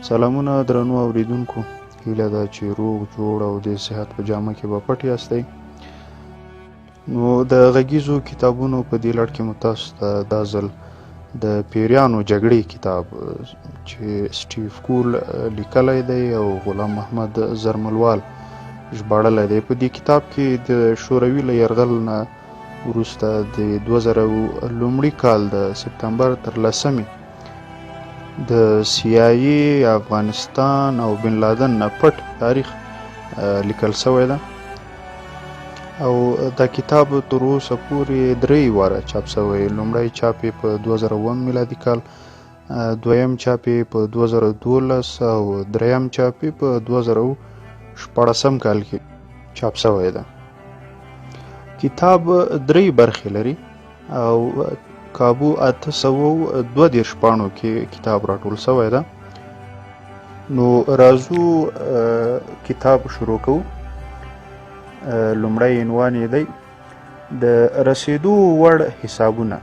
سلامونه درنو اوریدونکو، هیله ده چې روغ جوړ او د صحت په جامه کې به پټ یاستئ. نو د غږیزو کتابونو په دې لړ کې مو تاسو ته دا ځل د پیریانو جګړې کتاب چې سټیف کول لیکلی دی او غلام محمد زرملوال ژباړلی دی. په دې کتاب کې د شوروي له یرغل نه وروسته د 2000 لومړي کال د سپتمبر تر 10 د CIA افغانستان او بن لادن نه پټ تاریخ لیکل شوی ده او دا کتاب تر اوسه پورې 3 واره چاپ شوی. لومړی چاپ یې په 2001 میلادي کال، دویم چاپ یې په 2012 او دریم چاپ یې په 2014 کال کې چاپ شوی ده. کتاب 3 برخې لري او کابو 822 پاڼو کې کتاب راټول شوی ده. نو راځو کتاب شروع کوو. لومړی عنوان یې دی د رسیدو وړ حسابونه،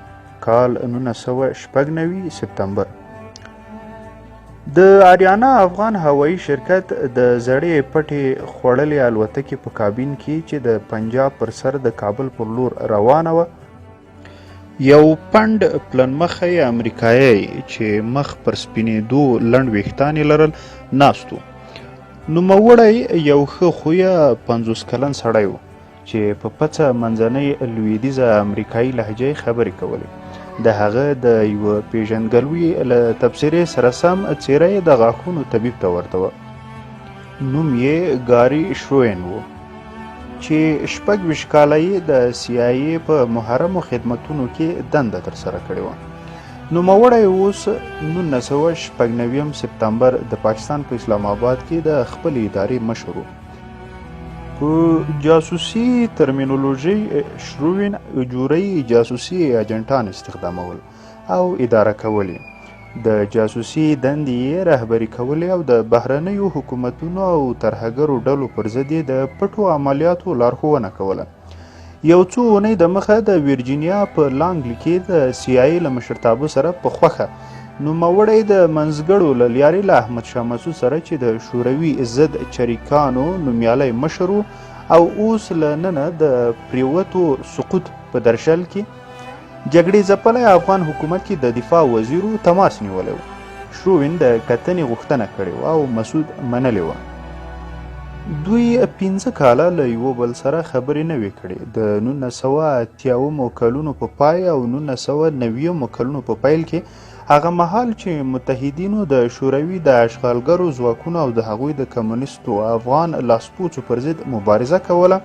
کال 1996 سپتمبر. د آریانا افغان هوایي شرکت د زړې پټې خوړلې الوتکې په کابین کې چې د پنجاب پر سر د کابل پر لور روانه وه، یو پنډ پلنمخی امریکایی چې مخ پر سپینېدو لنډ ویښتان یې لرل ناست و. نوموړی یو ښه خویه 50 کلن سړی و چې په پڅه منځنۍ لویدیځه امریکایي لهجه یې خبرې کولې. د هغه د یوه پیژندګلوي له تبصرې سره سم څېره یې د غاښونو طبیب ته ورته وه. نوم یې ګاري شروین و چې 26 کاله یې د CIA په محرمو خدمتونو کې دنده ترسره کړې وه. نوموړی اوس 1996 سپتمبر د پاکستان په اسلام آباد کې د خپلې ادارې مشر و. په جاسوسي ترمینولوژي شروین اجوري جاسوسي ایجنټان استخدامول او اداره کولې. د جاسوسي دندې یې رهبري کولې او د بهرنیو حکومتونو او ترهګرو ډلو پر ضد یې د پټو عملیاتو لارښوونه کوله. یو څو اونۍ دمخه د ویرجینیا په لانګلي کې د CIA له مشرتابه سره په خوښه نوموړی د منځګړو له لارې له احمدشاه مسعود سره چې د شوروي ضد چریکانو نومیالی مشر و او اوس له ننه د پریوتو سقوط په درشل کې جګړې ځپلی افغان حکومت کې د دفاع وزیر تماس نیولی و. شروین د کتنې غوښتنه کړې وه او مسعود منلې وه. دوی 15 کاله له یو بل سره خبرې نه وې کړې. د 1980 کلونو په پای او 1990 کلونو په پیل کې، هغه مهال چې متحدینو د شوروي د اشغالګرو ځواکونو او د هغوی د کمونیستو افغان لاسپوڅو پر ضد مبارزه کوله،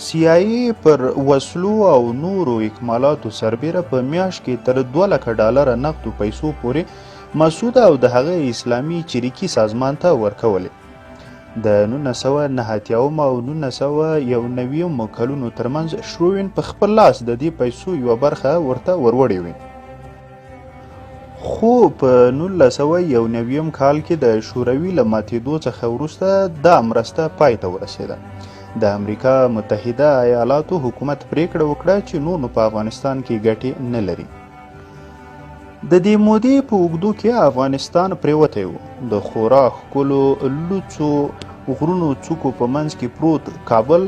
CIA پر وسلو او نورو اکمالاتو سربیره په میاشت کې تر $200,000 نقدو پیسو پورې مسعود او د هغه اسلامي چریکي سازمان ته ورکولې. د 1990 او 1991 کلونو ترمنځ شروین په خپل لاس د دې پیسو یوه برخه ورته وروړې وې. خو په 1991 کال کې د شوروي له ماتېدو څخه وروسته دا مرسته پای ته ورسېده. د امریکا متحده ایالاتو حکومت پریکړه وکړه چې نور نو په افغانستان کې ګټې نه لري. د دې مودې په اوږدو کې افغانستان پریوتی و. د خورا ښکلو لوڅو غرونو څوکو په منځ کې پروت کابل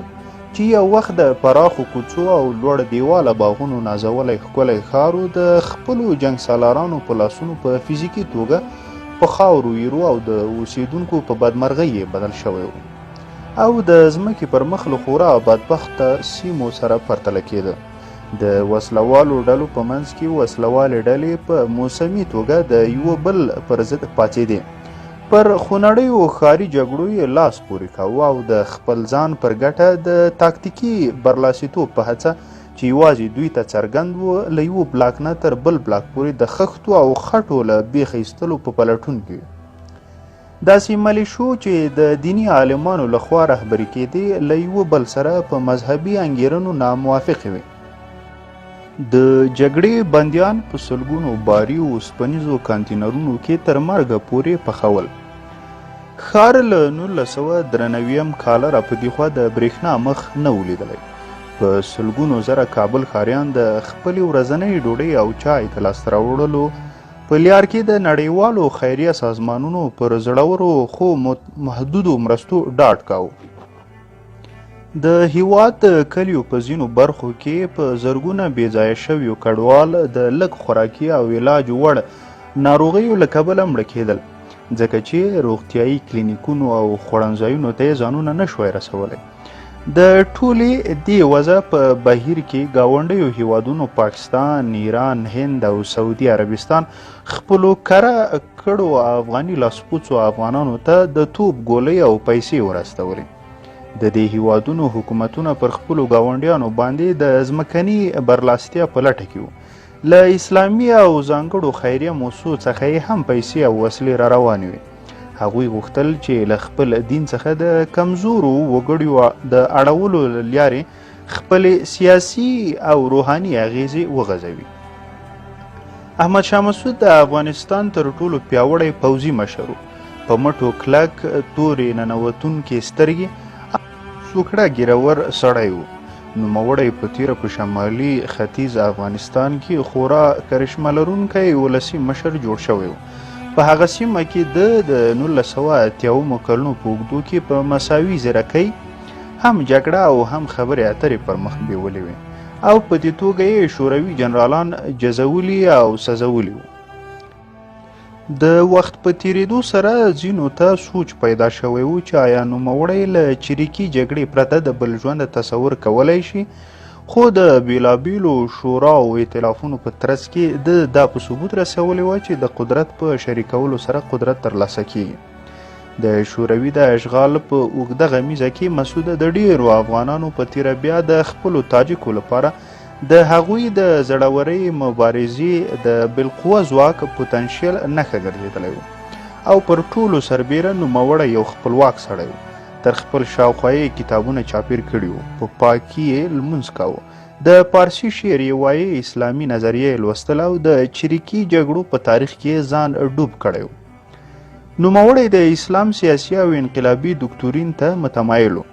چې یو وخت د پراخو کوڅو او لوړ دیواله باغونو نازولی ښکلی ښار و، د خپلو جنګ سالارانو په لاسونو په فزیکي توګه په خاورو ویرو او د اوسیدونکو په بدمرغۍ یې بدل شوی و او د ځمکې پر مخ له خورا بدبخته سیمو سره پرتله کېده. د وسلوالو ډلو په منځ کې وسلوالې ډلې په موسمي توګه د یوه بل پر ضد پاڅېدې. پر خونړیو ښاري جګړو یې لاس پورې کاوه او د خپل ځان پر ګټه د تاکتیکي برلاسیتوب په هڅه چې یوازې دوی ته څرګند و، له یوه بلاک نه تر بل بلاک پورې د خښتو او خټو له بیخ ایستلو په پلټون کې داسې ملیشو چې د دیني عالمانو لخوا رهبري کېدې له یوه بل سره په مذهبي انګیرنو ناموافقې وې. د جګړې بندیان په سلګونو باري اوسپنیزو کانتینرونو کې تر مرګه پورې پخول. ښار له 1993 کاله را په دېخوا د برېښنا مخ نه و لیدلی. په سلګونو زره کابل ښاریان د خپلې ورځنۍ ډوډۍ او چای د لاسته راوړلو په لیار کې د نړیوالو خیریه سازمانونو پر زړورو خو محدودو مرستو ډاډ کاوه. د هیواد د کلیو په ځینو برخو کې په زرګونه بېځایه شویو کډوال د لږ خوراکي او علاج وړ ناروغیو له کبله مړه کېدل، ځکه چې روغتیایي کلینیکونو او خوړنځایونو ته یې ځانونه نه شوای رسولی. د ټولې دې وضع په بهیر کې ګاونډیو هیوادونو پاکستان، ایران، هند او سعودي عربستان خپلو کره کړو افغاني لاسپوڅو افغانانو ته د توپ ګولۍ او پیسې ورستولې. د دې هیوادونو حکومتونه پر خپلو ګاونډیانو باندې د ځمکني برلاستیا په لټه کې وو. له اسلامي او ځانګړو خیریه موسسو څخه یې هم پیسې او وسلې را روانې وې. هغوی غوښتل چې له خپل دین څخه د کمزورو وګړیو د اړولو له لارې خپلې سیاسي او روحاني اغیزې وغځوي. احمدشاه مسعود د افغانستان تر ټولو پیاوړی پوځي مشر و. په مټو کلک، تورې ننوتونکې سترګې، سوکړه ګیرور سړی و. نوموړی په تیره په شمالي ختیځ افغانستان کې خورا کرشمه لرونکی ولسي مشر جوړ شوی و. په هغه سیمه کې د 1980 کلونو په اوږدو کې په مساوي ځیرکۍ هم جګړه او هم خبرې اترې پر مخ بیولې وې او په دې توګه یې شوروي جنرالان جزولي او سزولي وو. د وخت په تیریدو سره ځینو ته سوچ پیدا شوی و چې آیا نوموړی له چریکي جګړې پرته د بل ژوند تصور کولی شي، خو د بیلابیلو شورا او ائتلافونو په ترڅ کې دا په ثبوت رسولی وه چې د قدرت په شریکولو سره قدرت ترلاسه کیږي. د شوروي د اشغال په اوږده غمیزه کې مسعود د ډیرو افغانانو په تیره بیا د خپلو تاجکو لپاره د هغوی د زړورۍ مبارزې د بالقوه ځواک پوتنشیل نښه ګرځېدلی و او پر ټولو سربیره نوموړی یو خپلواک سړی و. تر خپل شاوخوا یې کتابونه چاپیر کړي وو، په پاکي یې لمونځ کاوه، د پارسي شعر یې وایه، اسلامي نظریه یې لوستل او د چریکي جګړو په تاریخ کې ځان ډوب کړی و. نوموړی د اسلام سیاسي او انقلابي دوکتورین ته متمایل و،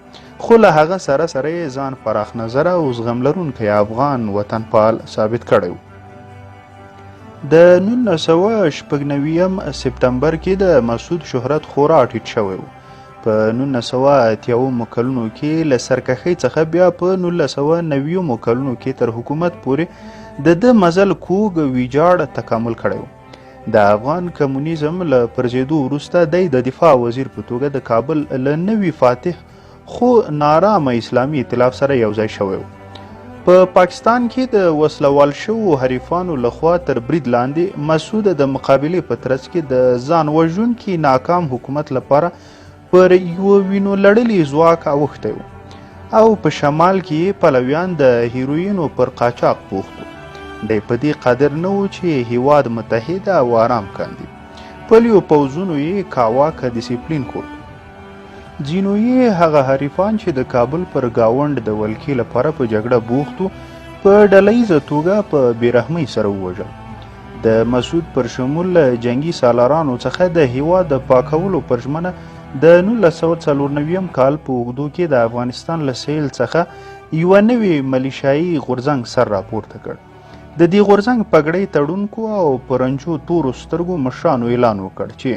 خو له هغه سره سره یې ځان پراخ نظره او زغم لرونکی افغان وطنپال ثابت کړی و. د 1996 سپتمبر کې د مسعود شهرت خورا ټیټ شوی و. په 1980 کلونو کې له سرکښۍ څخه بیا په 1990 کلونو کې تر حکومت پورې د مزل کوږ ویجاړ تکامل کړی و. د افغان کمونیزم له پرځېدو وروسته دی د دفاع وزیر په توګه د کابل له نوي فاتح خو نارامه اسلامي ائتلاف سره یوځای شوی و. په پاکستان کې د وسلوال شوو حریفانو لخوا تر برید لاندې مسعود د مقابلې په ترڅ کې د ځان وژونکي ناکام حکومت لپاره پر یو وینو لړلی ځواک اوښتی و او په شمال کې پلویان د هیروینو پر قاچاق بوخت و. دی په دې قادر نه و چې هیواد متحد او آرام کاندي. پلیو پوځونو یې کاواکه ډیسپلین کړ. ځینو یې هغه حریفان چې د کابل پر ګاونډ د ولکې لپاره په جګړه بوخت وو په ډله توګه په بېرحمۍ سره ووژل. د مسعود پر شمول جنگي سالارانو څخه د هیواد د پاکولو پر ژمنه د 1994 کال په اوږدو کې د افغانستان له سیل څخه یوه نوې ملیشایي غورځنګ سر راپورته کړ. د دې غورځنګ پګړۍ تړونکو او پرنجو تورو سترګو مشرانو اعلان وکړ چې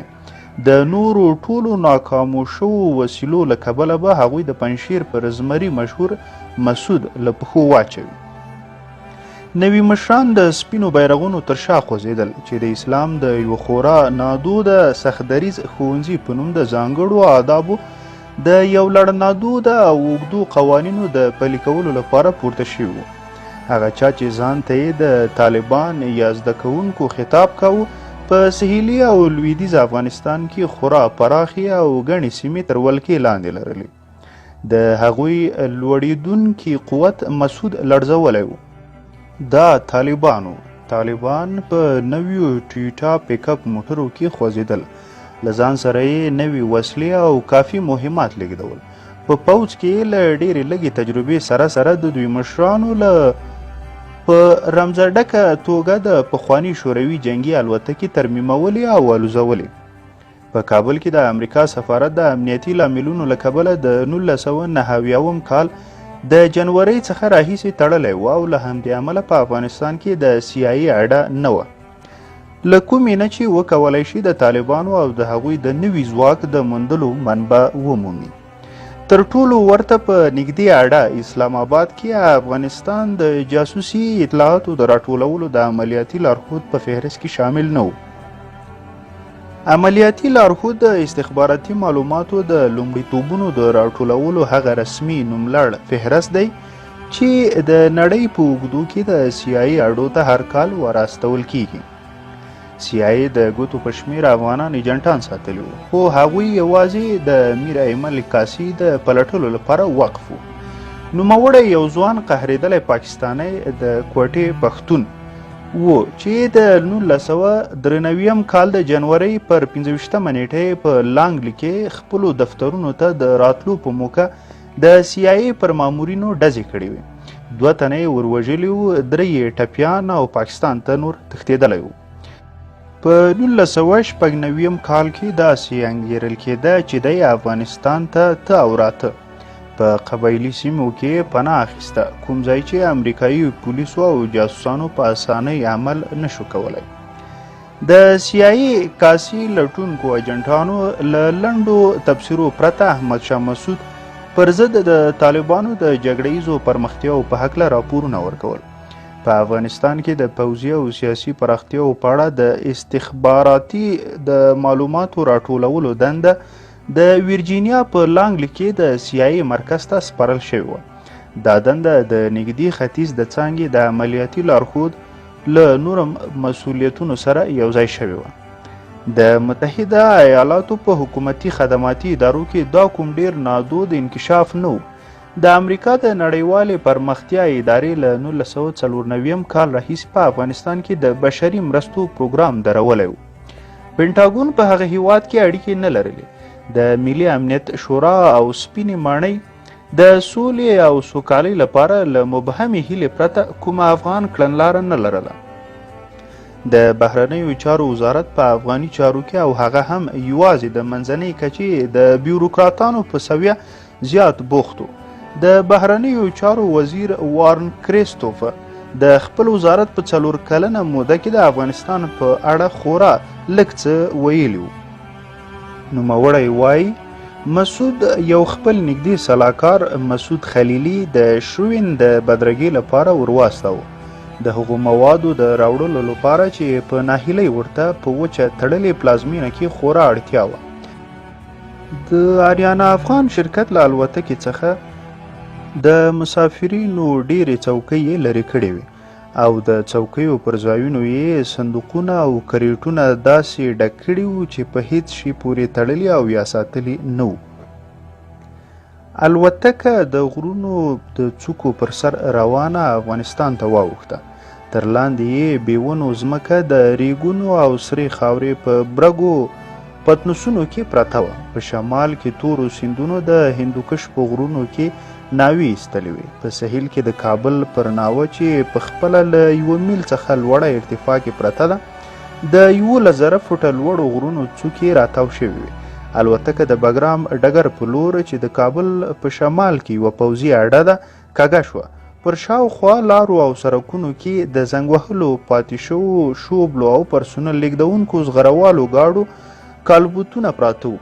د نورو ټولو ناکامو شوو وسیلو له کبله به هغوی د پنجشیر پر زمري مشهور مسعود له پښو واچوي. نوي مشران د سپینو بیرغونو تر شا خوځېدل چې د اسلام د یو خورا نادوده سختدریز ښوونځي په نوم د ځانګړو آدابو د یو لړ نادوده او اوږدو قوانینو د پلي کولو لپاره پورته شوي وو. هغه چا چې ځان ته یې د طالبان یا زده کوونکو خطاب کاوه په سهیلي او لویدیځ افغانستان کې خورا پراخې او ګڼې سیمې تر ولکې لاندې لرلې. د هغوی لوړېدونکي قوت مسعود لړزولی و. دا طالبان په نویو ټویوټا پیک اپ موټرو کې خوځېدل، له ځان سره یې نوي وسلې او کافي مهمات لیږدول. په پوځ کې له ډېرې لږې تجربې سره سره د دوی مشرانو له په رمزډکه توګه د پخواني شوروي جنګي الوتکې ترمیمولې او الوزولې. په کابل کې د امریکا سفارت د امنیتي لاملونو له کبله د 1990 کال د جنورۍ څخه راهیسې تړلی و او له همدې امله په افغانستان کې د CIA اډه نه وه. له کومې نه چې وکولی شي د طالبانو او د هغوی د نوي ځواک د موندلو منبع ومومي. تر ټولو ورته په نږدې اړه اسلام آباد کې افغانستان د جاسوسي اطلاعاتو د راټولولو د عملیاتي لارښود په فهرست کې شامل نه و. عملیاتي لارښود د استخباراتي معلوماتو د لومړیتوبونو د راټولولو هغه رسمي نوملړ فهرست دی چې د نړۍ په اوږدو کې د CIA اډو ته هر کال وراستول کیږي. CIA د ګوتو په شمېر افغانان ایجنټان ساتلي وو، خو هغوی یوازې د میر ایمل کاسي د پلټلو لپاره وقف وو. نوموړی یو ځوان قهرېدلی پاکستانی د کوټې پښتون و چې د 1993 کال د جنورۍ پر 25 نیټې په لانګلی کې خپلو دفترونو ته د راتلو په موقع د CIA پر مامورینو ډزې کړې وې. 2 تنه یې وروژلي وو، 3 ټپیان او پاکستان ته نور تښتېدلی وو. په 1996 کال کې داسې انګېرل کېده چې دی افغانستان ته او راته په قبایلي سیمو کې پناه اخیسته، کوم ځای چې امریکایي پولیسو او جاسوسانو په اسانۍ عمل نشو کولی. د CIA کاسي لټونکو ایجنټانو له لنډو تبصرو پرته احمدشاه مسعود پر ضد د طالبانو د جګړه ییزو پرمختیاو په هکله راپورونه ورکول. په افغانستان کې د پوځي او سیاسي پراختیاو په اړه د استخباراتي د معلوماتو راټولولو دنده د ویرجینیا په لانګلی کې د CIA مرکز ته سپارل شوې وه. دا دنده د نږدې ختیځ د څانګې د عملیاتي لارښود له نورو مسؤلیتونو سره یوځای شوې وه. د متحده ایالاتو په حکومتي خدماتي ادارو کې دا کوم ډیر نادود انکشاف نه و. د امریکا د نړیوالې پرمختیا ادارې له 1994 کال راهیسې په افغانستان کې د بشري مرستو پروګرام درولی و. پینټاګون په هغه هیواد کې اړیکې نه لرلې. د ملي امنیت شورا او سپینې ماڼۍ د سولې او سوکالۍ لپاره له مبهمې هیلې پرته کومه افغان کړنلاره نه لرله. د بهرنیو چارو وزارت په افغاني چارو کې او هغه هم یوازې د منځنۍ کچې د بیوروکراتانو په سویه زیات بوخت و. د بهرنیو چارو وزیر وارن کریستوف د خپل وزارت په 4 کلنه موده کې د افغانستان په اړه خورا لږ څه ویلي وو. نوموړی وایي مسعود یو خپل نږدې سلاکار مسعود خلیلي د شروین د بدرګۍ لپاره ورواستاوه، د هغو موادو د راوړلو لپاره چې په ناهیلۍ ورته په وچه تړلې پلازمینه کې خورا اړتیا وه. د آریانا افغان شرکت له الوتکې څخه د مسافرینو ډیرې څوکۍ یې لرې کړې وې او د څوکیو پر ځایونو یې صندوقونه او کریټونه داسې ډک کړي وو چې په هیڅ شي پورې تړلي او یا ساتلي نه وو. الوتکه د غرونو د څوکو پر سر روانه افغانستان ته واوښته. تر لاندې یې بیونو ځمکه د ریګونو او سرې خاورې په برګو پتنوسونو کې پرته وه. په شمال کې تورو سیندونو د هندوکش په غرونو کې ناوې ایستلې وې. په سهیل کې د کابل پر ناوه چې په خپله له 1 میل څخه لوړه ارتفاع کې پرته ده د 11,000 فوټه لوړو غرونو څوکې راتاو شوې وې. الوتکه د بګرام ډګر په لور چې د کابل په شمال کې یوه پوځي اډه ده کږه شوه. پر شاوخوا لارو او سړکونو کې د زنګ وهلو پاتې شوو شوبلو او پرسونل لیږدونکو زغروالو ګاډو کالبوتونه پراته وو.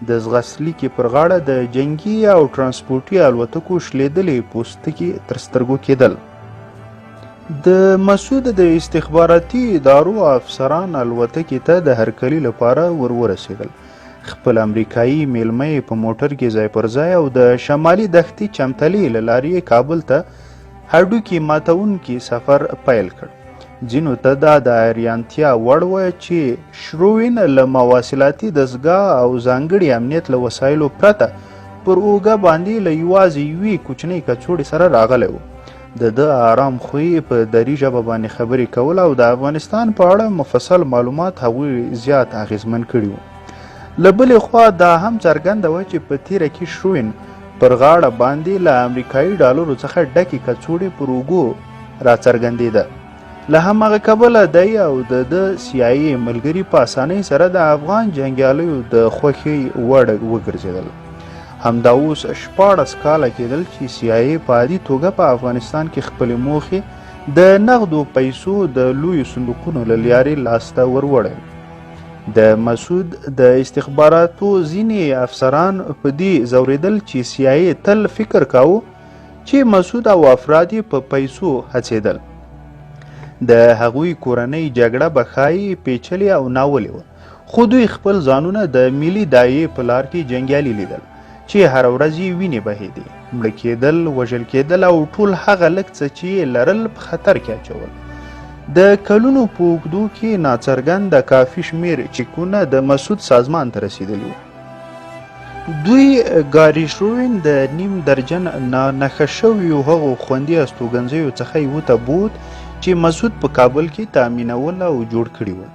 د ځغستلیکې پر غاړه د جنګي او ترانسپورټي الوتکو شلېدلې پوستکي تر سترګو کېدل. د مسعود د استخباراتي ادارو افسران الوتکې ته د هرکلي لپاره ورسېدل. خپل امریکایي میلمه یې په موټر کې ځای پر ځای او د شمالي دښتې چمتلې له لارې کابل ته هډوکي ماتونکي سفر پیل کړ. ځینو ته دا د حیرانتیا وړ وه چې شروین له مواصلاتي دستګاه او ځانګړي امنیت له وسایلو پرته پر اوږه باندې له یوازې یوې کوچنۍ کڅوړې سره راغلی و. د ده آرام خوی په دري ژبه باندې خبرې کول او د افغانستان په اړه مفصل معلومات هغوی زیات اغیزمن کړي وو. له بلې خوا دا هم څرګنده وه چې په تیره کې شروین پر غاړه باندې له امریکایي ډالرو څخه ډکې کڅوړې پر اوږو راڅرګندېده. له همغه کبله دی او د CIA ملګري په اسانۍ سره د افغان جنګیالیو د خوښۍ وړ وګرځېدل. همدا اوس 14 کاله کېدل چې CIA په عادي توګه په افغانستان کې خپلې موخې د نغدو پیسو د لویو صندوقونو له لارې لاسته وروړل. د مسعود د استخباراتو ځینې افسران په دې ځورېدل چې CIA تل فکر کاوه چې مسعود او افراد یې په پیسو هڅېدل. د هغوی کورنۍ جګړه به ښایي پیچلې او ناولې وه، خو دوی خپل ځانونه د ملي داعیې په لار کې جنګیالي لیدل چې هره ورځ یې وینې بهېدې، مړه کېدل، وژل کېدل او ټول هغه لږ څه چې یې لرل په خطر کې اچول. د کلونو په اوږدو کې ناڅرګند کافي شمېر چیکونه د مسعود سازمان ته رسېدلي وو. دوی ګاري شروین د نیم درجن نښه شویو هغو خوندي استوګنځیو څخه یوه ته بوت چې مسعود په کابل کې تامینول او جوړ کړي وو.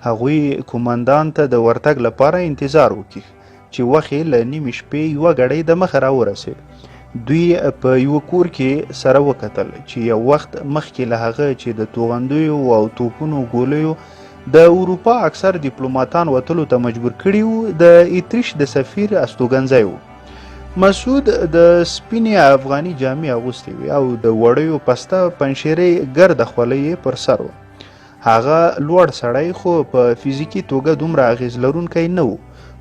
هغوی کومندان ته د ورتګ لپاره انتظار وکیښ چې وخت یې له نیمې شپې یوه ګړۍ د مخه راورسېد. دوی په یوه کور کې سره وکتل چې یو وخت مخکې له هغه چې د توغندیو او توپونو ګولیو د اروپا اکثر دیپلوماتان وتلو ته مجبور کړي وو، د اتریش د سفیر استوګنځی وو. مسعود د سپینې افغاني جامې اغوستې وې او د وړیو پسته پنشیرې ګرده خولۍ پر سر وه. هغه لوړ سړی خو په فزیکي توګه دومره اغېز لرونکی نه و.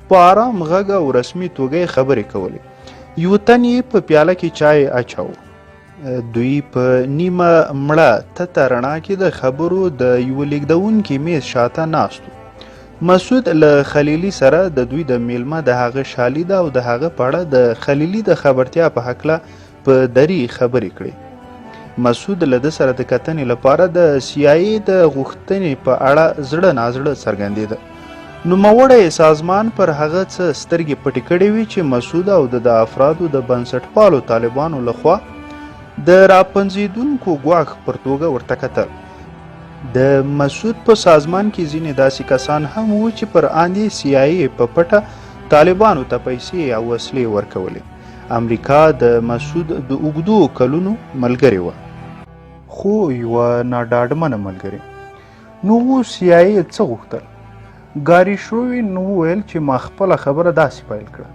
په آرام غږ او رسمي توګه یې خبرې کولې. یو تن یې په پیاله کې چای اچاوه. دوی په نیمه مړه تته رڼا کې د خبرو د یوه لیږدونکي میز شاته ناست و. مسعود له خلیلي سره د دوی د میلمه د هغه شالید او د هغه په اړه د خلیلي د خبرتیا په هکله په دري خبرې کړې. مسعود له ده سره د کتنې لپاره د CIA د غوښتنې په اړه زړه نازړه څرګندېده. نوموړی سازمان پر هغه څه سترګې پټې کړې وې چې مسعود او د افرادو د بنسټپالو طالبانو لخوا د راپنځېدونکو ګواښ پر توګه ورته کتل. د مسعود په سازمان کې ځینې داسې کسان هم وو چې پر آندې CIA په پټه طالبانو ته پیسې او وسلې ورکولې. امریکا د مسعود د اوږدو کلونو ملګرې وه، خو یوه ناډاډمنه ملګرې. نو اوس CIA څه غوښتل؟ ګاري شروین وویل چې ما خپله خبره داسې پیل کړه،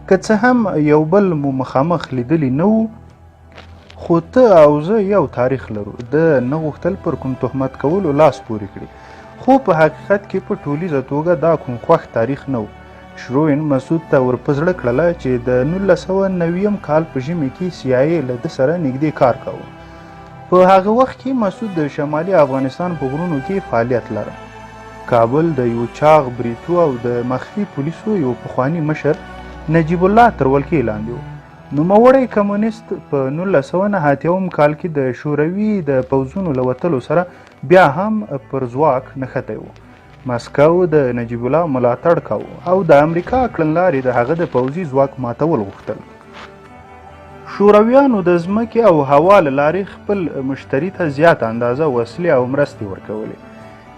که څه هم یو بل مو مخامخ لیدلی نه وو، خو ته او زه یو تاریخ لرو. ده نه غوښتل پر کوم تهمت کولو لاس پورې کړي، خو په حقیقت کې په ټولیزه توګه دا کوم خوښ تاریخ نه و. شروین مسعود ته ورپزړه کړله چې د 1990 کال په ژمي کې CIA له ده سره نږدې کار کاوه. په هغه وخت کې مسعود د شمالي افغانستان په غرونو کې فعالیت لره. کابل د یو چاغ بریتو او د مخفي پولیسو یو پخواني مشر نجیب الله تر ولکې لاندې و. نوموړی کمونیست په 1989 کال کې د شوروي د پوځونو له وتلو سره بیا هم پر ځواک نښتی و. مسکو د نجیب الله ملاتړ کاوه او د امریکا کړنلارې د هغه د پوځي ځواک ماتول غوښتل. شورویانو د ځمکې او هوا له لارې خپل مشتري ته زیاته اندازه وسلې او مرستې ورکولې.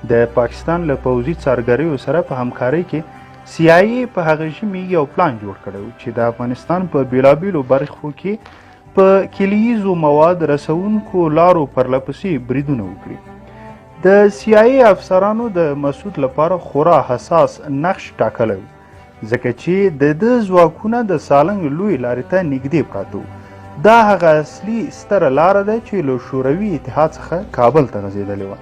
د پاکستان له پوځي څارګریو سره په همکارۍ کې CIA په هغه ژمي یو پلان جوړ کړی و چې د افغانستان په بیلابیلو برخو کې په کلییزو مواد رسونکو لارو پرلپسې بریدونه وکړي. د CIA افسرانو د مسعود لپاره خورا حساس نقش ټاکلی و، ځکه چې د ده ځواکونه د سالنګ لوی لارې ته نږدې پراته وو. دا هغه اصلي ستره لاره ده چې له شوروي اتحاد څخه کابل ته غځېدلې وه.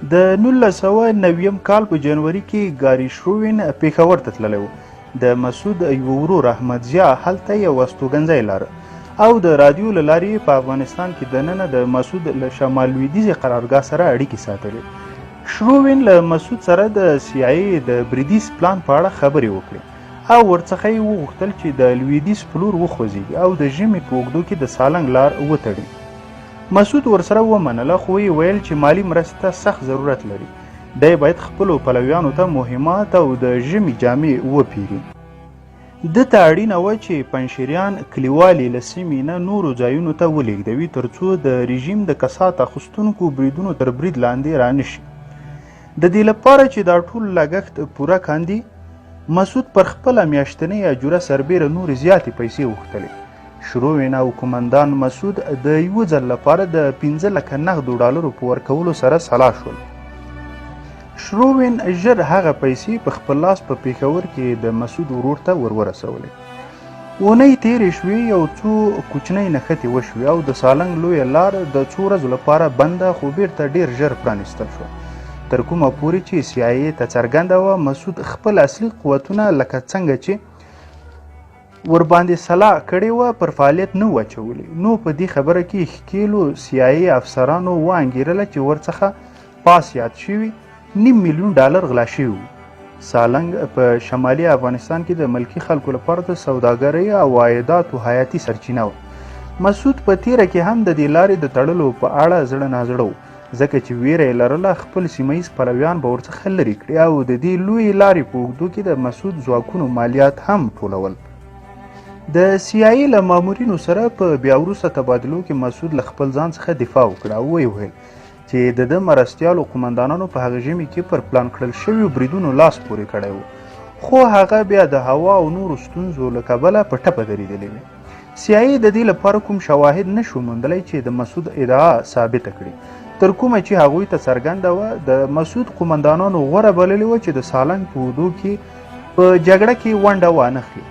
د 1990 کال په جنوري کې ګاري شروین پېښور ته تللی و. د مسعود یو ورور احمد ضیا هلته یو استوګنځی لاره او د رادیو له لارې په افغانستان کې دننه د مسعود له شمال لویدیځې قرارګاه سره اړیکې ساتلې. شروین له مسعود سره د CIA د بریدیس پلان په اړه خبرې وکړې او ورڅخه یې وغوښتل چې د لویدیځ په لور وخوځېږي او د ژمي په اوږدو کې د سالنګ لار وتړي. مسعود ورسره ومنله، خو یې ویل چې مالی مرستې ته سخت ضرورت لري. دی باید خپلو پلویانو ته مهمات او د ژمي جامې وپیري. ده ته اړینه وه چې پنشیریان کلیوالې له سیمې نه نورو ځایونو ته ولېږدوي تر څو د رژیم د کسات اخیستونکو بریدونو تر برید لاندې رانشي. د دې لپاره چې دا ټول لګښت پوره کاندي، مسعود پر خپله میاشتنۍ اجوره سربیره نورې زیاتې پیسې غوښتلې. شروین او کومندان مسعود د یوه ځل لپاره د 15 لکه نغدو ډالرو په ورکولو سره سلا شول. شروین ژر هغه پیسې په خپل لاس په پېښور کې د مسعود ورور ته ورورسولې. اونۍ تېرې شوې یو څو کوچنۍ نښتې وشوې او د سالنګ لویه لار د څو ورځو لپاره بنده خو بیرته ډېر ژر پرانیستل شوه تر کومه پورې چې CIA ته څرګنده وه مسعود خپل اصلي قوتونه لکه څنګه چې ورباندې سلا کړې وه پر فعالیت نه وو اچولي نو په دې خبره کې ښکېلو CIA افسرانو وانګېرله چې ورڅخه پاس یاد شوي $500,000 غلا شوي وو سالنګ په شمالي افغانستان کې د ملکي خلکو لپاره د سوداګرۍ او عایداتو حیاتي سرچینه وه مسعود په تیره کې هم د دې لارې د تړلو په اړه زړه نازړه و ځکه چې ویره یې لرله خپل سیمه ییز پلویان به ورڅخه لرې کړي او د دې لویې لارې په اوږدو کې د مسعود ځواکونو مالیات هم ټولول د CIA له مامورینو سره په بیا وروسته تبادلو کې مسعود له خپل ځان څخه دفاع وکړه او ویې ویل چې د ده مرستیالو قمندانانو په هغه ژمي کې پر پلان کړل شویو بریدونو لاس پورې کړی و خو هغه بیا د هوا او نورو ستونزو له کبله په ټپه درېدلی وې CIA د دې لپاره کوم شواهد نه شو موندلی چې د مسعود ادعا ثابته کړي تر کومه چې هغوی ته څرګنده وه د مسعود قمندانانو غوره بللې وه چې د سالنګ په اوږدو کې په جګړه کې ونډه وانخلي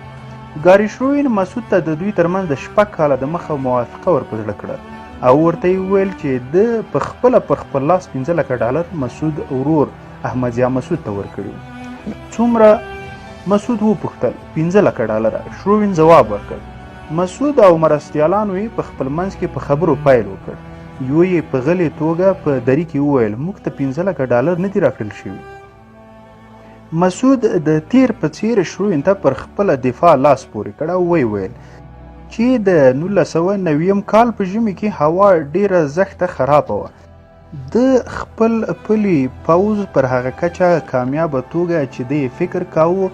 ګاري شروین مسعود ته د دوی ترمنځ د 6 کاله د مخه موافقه ور په زړه کړه او ورته یې وویل چې د په خپله پر خپل لاس $15,00,000 مسعود ورور احمدضیاء مسعود ته ورکړي څومره مسعود وپوښتل $15,00,000 شروین ځواب ورکړ مسعود او مرستیالانو یې په خپل منځ کې په خبرو پیل وکړ یو یې په غلې توګه په دري کې وویل موږ ته $15,00,000 نه دي راکړل شوي مسعود د تیر په څیر شروین ته پر خپله دفاع لاس پورې کړ او ویې ویل چې د 1990 کال په ژمي کې هوا ډیره زښته خرابه وه د خپل پلي پوځ پر هغه کچه کامیابه توګه چې دی فکر کاوه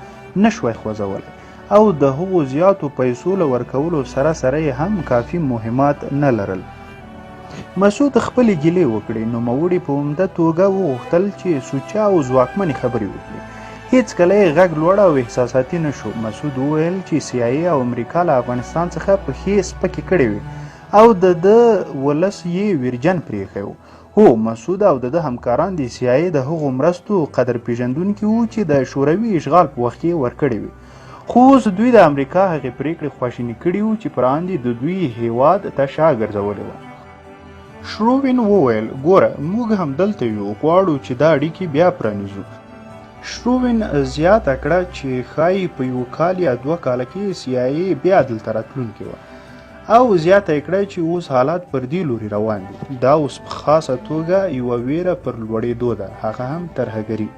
نشوی خوځولی او د هغو زیاتو پیسو له ورکولو سره یې هم کافي مهمات نه لرل مسعود خپلې ګیلې وکړې نوموړي په عمده توګه وغوښتل چې سوچه او ځواکمنې خبرې وکړي هیڅکله یې غږ لوړ او احساساتي نه شو مسعود وویل چې CIA او امریکا له افغانستان څخه پښې سپکې کړې وې او د ده ولس یې ویرجن پرېښی و هو مسعود او د ده همکاران د CIA د هغو مرستو قدر پیژندونکي وو چې د شوروي اشغال په وخت کې ورکړې وې خو اوس دوی د امریکا هغې پرېکړې خواشیني کړي وو چې پر وړاندې د دوی هیواد ته شا ګرځولې وه شروین وویل ګوره موږ هم دلته یو غواړو چې دا اړیکې بیا پرانیزو شروین زیاته کړه چې ښایي په 1 کال یا 2 کاله کې CIA بیا دلته راتلونکې وه او زیاته یې کړه چې اوس حالات پر دې لوري روان دي دا اوس په خاصه توګه یوه ویره پر لوړېدو ده هغه هم ترهګري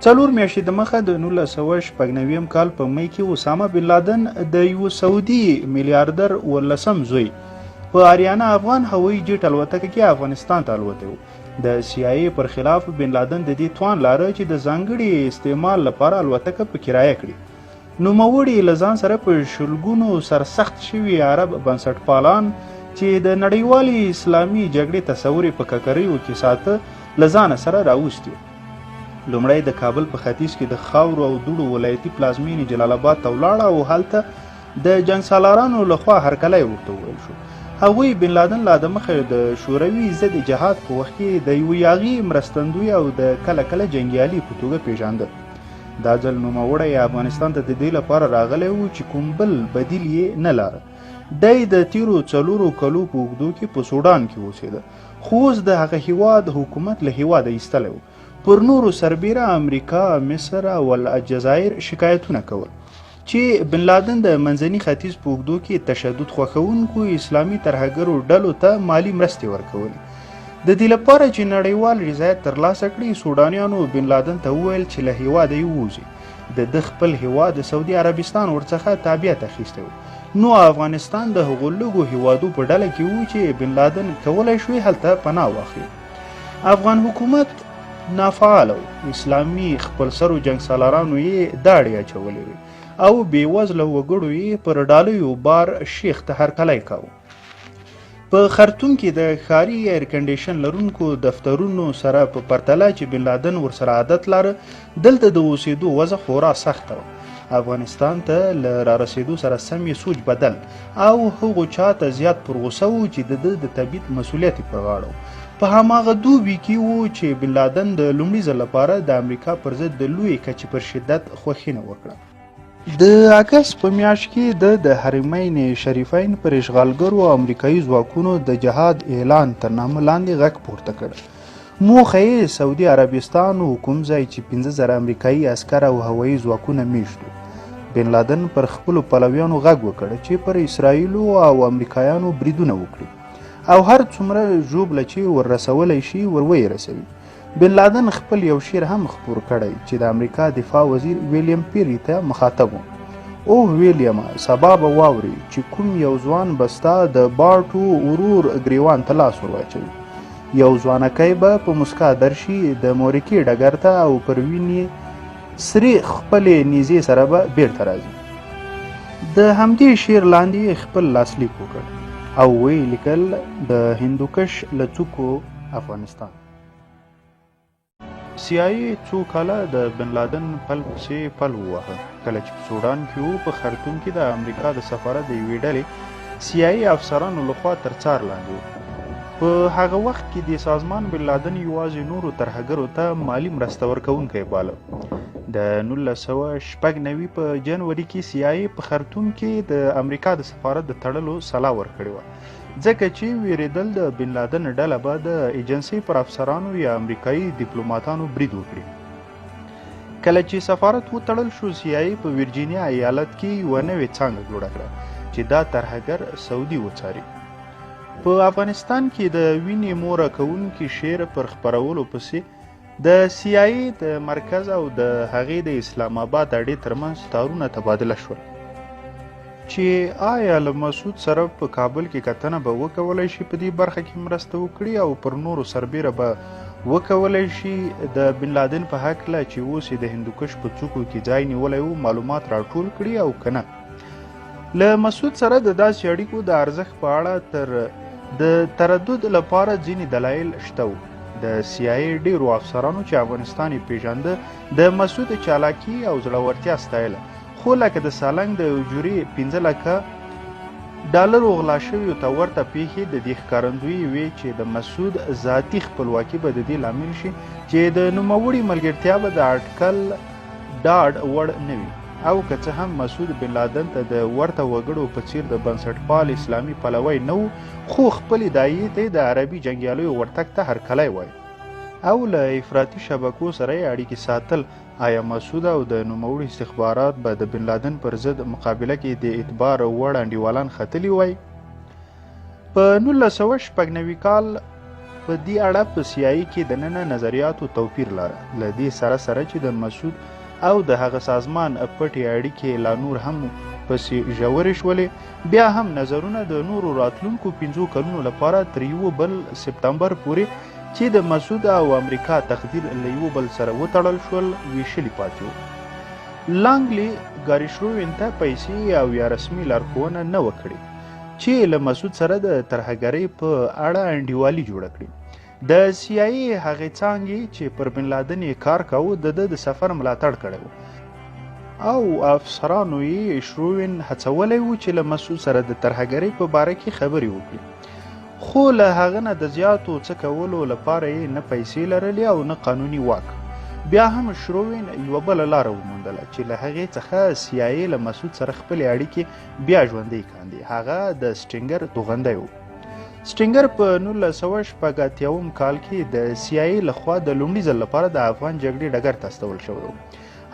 4 میاشتې دمخه د 1996 کال په می کې اسامه بن لادن د یو سعودي میلیاردر 19 زوی په آریانا افغان هوایي جیټ الوتکه کې افغانستان ته الوتی و د CIA پر خلاف بن لادن د دې توان لاره چې د ځانګړي استعمال لپاره الوتکه په کرایه کړي نوموړي له ځان سره په شلګونو سرسخت شوي عرب بنسټپالان چې د نړیوالې اسلامي جګړې تصور په ککریو کې ساته له ځانه سره راوستي لومړی د کابل په ختیځ کې د خاورو او دوړو ولایتي پلازمینې جلال آباد ته ولاړه او هلته د جنګسالارانو لخوا هرکلی ورته وویل شو هغوی بن لادن لا دمخه د شوروي ضد جهاد په وخت کې د یو یاغي مرستندوی او د کله کله جنګیالي په توګه پیژانده دا ځل نوموړی افغانستان ته د دې لپاره راغلی و چې کوم بل بدیل یې نه لاره دی د تیرو 4 کلو په اوږدو کې په سوډان کې اوسېده خو اوس د هغه هیواد حکومت له هیواده ایستلی و پر نورو سربیره امریکا مصر او الجزایر شکایتونه کول چې بن لادن د منځني ختیځ په اوږدو کې تشدد خوښوونکو اسلامي ترهګرو ډلو ته مالي مرستې ورکولې د دې لپاره چې نړیوال رضایت ترلاسه کړي سوډانیانو بن لادن ته وویل چې له هیواده یې ووځي د ده خپل هیواد د سعودي عربستان ورڅخه تابعیت اخیستی و نو افغانستان د هغو لږو هیوادو په ډله کې و چې بن لادن کولی شوی هلته پناه واخلي افغان حکومت نافعاله و اسلامي خپلسرو جنګسالارانو یې داړې اچولې وې او بېوزله وګړو یې پر ډالیو بار شیخ ته هرکلی کاوه په خرطوم کې د ښاري ایر کنډیشن لرونکو دفترونو سره په پرتله چې بن لادن ورسره عادت لاره دلته د اوسېدو وضع خورا سخته وه افغانستان ته له رارسېدو سره سم یې سوچ بدل او هغو چا ته زیات پر غوسه و چې د تبعید مسؤلیت یې پر غاړه و په هماغه دوبي کې و چې بن لادن د لومړي ځل لپاره د امریکا پر ضد د لویې کچې پر شدت خوښینه وکړه د اګست په میاشت کې د حرمین شریفین پر اشغالګرو امریکایي ځواکونو د جهاد اعلان تر نامه لاندې غږ پورته کړ. موخه یې سعودي عربستان و کوم ځای چې 15,000 امریکایي عسکر او هوایي ځواکونه میشتو. بن لادن پر خپلو پلویانو غږ وکړ چې پر اسرائیلو او امریکایانو بریدونه وکړي او هر څومره ژوبله چې ور رسولی شي ور ویې رسوي. بن لادن خپل یو شعر هم خپور کړی چې د امریکا دفاع وزیر ویلیام پیری ته مخاطب و. اوه ویلیامه، سبا به واوري چې کوم یو ځوان به ستا د باټو ورور ګریوان ته لاس ور واچوي. یو ځوانکی به په مسکا درشي د مورکې ډګر ته او پر وینې سرې خپلې نیزې سره به بیرته راځي. د همدې شعر لاندې خپل لاسلیک وکړ او ویې لیکل د هندوکش له څوکو افغانستان. CIA څو کاله د بن لادن پل پسې پل وواهه. کله چې په سوډان کې و، په خرطوم کې د امریکا د سفارت د یوې ډلې CIA افسرانو لخوا تر څار لاندې و. په هغه وخت کې د سازمان بن لادن یوازې نورو ترهګرو ته مالي مرسته ورکوونکی باله. د 1996 په جنوري کې CIA په خرطوم کې د امریکا د سفارت د تړلو سلا ورکړې وه، ځکه چې ویرېدل د بن لادن ډله به د ایجنسۍ پر افسرانو یا امریکایي ډیپلوماتانو برید وکړي. کله چې سفارت وتړل شو، CIA په ورجینیا ایالت کې یوه نوې څانګه جوړه کړه چې دا ترهګر سعودي وڅاري. په افغانستان کې د وینې موره کوونکي شعر پر خپرولو پسې د CIA د مرکز او د هغې د اسلام آباد اډې ترمنځ تارونه تبادله شول چې آیا له مسعود سره په کابل کې کتنه به وکولی شي په دې برخه کې مرسته وکړي او پر نورو سربیره به وکولی شي د بن لادن په هکله چې اوس یې د هندوکش په څوکو کې ځای نیولی و معلومات راټول کړي او که نه. له مسعود سره د داسې اړیکو د ارزښت په اړه د تردد لپاره ځینې دلایل شته و. د CIA ډیرو افسرانو چې افغانستان یې پیژانده د مسعود چالاکي او زړورتیا ستایله، خو لکه د سالنګ د اجورې 15 لکه ډالرو غلا شویو ته ورته پیښې د دې ښکارندویي وې چې د مسعود ذاتي خپلواکي به د دې لامل شي چې د نوموړي ملګرتیا به د اټکل ډاډ وړ نه وي، او که څه هم مسعود بن لادن ته د ورته وګړو په څیر د بنسټپال اسلامي پلوی نه و، خو خپل ادعایې ته د عربي جنګیالیو ورتګ ته هرکلی وای او له افراطي شبکو سره یې اړیکې ساتل. آیا مسعود او د نوموړي استخبارات به د بن لادن پر ضد مقابله کې د اعتبار وړ انډیوالان ختلي وای؟ په 1996 کال په دې اړه په CIA کې دننه نظریاتو توپیر لاره. له دې سره سره چې د مسعود او د هغه سازمان پټې اړیکې لا نور هم پسې ژورې شولې، بیا هم نظرونه د نورو راتلونکو 5 کلونو لپاره تر 1 سپتمبر پورې چې د مسعود او امریکا تقدیر له یو بل سره وتړل شول ویشلي پاتې وو. لانګلي ګاریشروین ته پیسې او یا رسمي لارښوونه نه وکړي چې له مسعود سره د ترهګرۍ په اړه انډیوالي جوړه کړي. د CIA هغې څانګې چې پر بن لادن یې کار کاوه د سفر ملاتړ کړی و او افسرانو یې شروین هڅولی و چې له مسعود سره د ترهګرۍ په باره کې خبرې وکړي، خو له هغه نه د زیاتو څه کولو لپاره یې نه پیسې لرلې او نه قانوني واک. بیا هم شروین یوه بله لاره وموندله چې له هغې څخه CIA له مسعود سره خپلې اړیکې بیا ژوندۍ کاندي. هغه د سټینګر توغندی و. سټینګر په 1980 کال کې د CIA لخوا د لومړي ځل لپاره د افغان جګړې ډګر ته استول شوی و.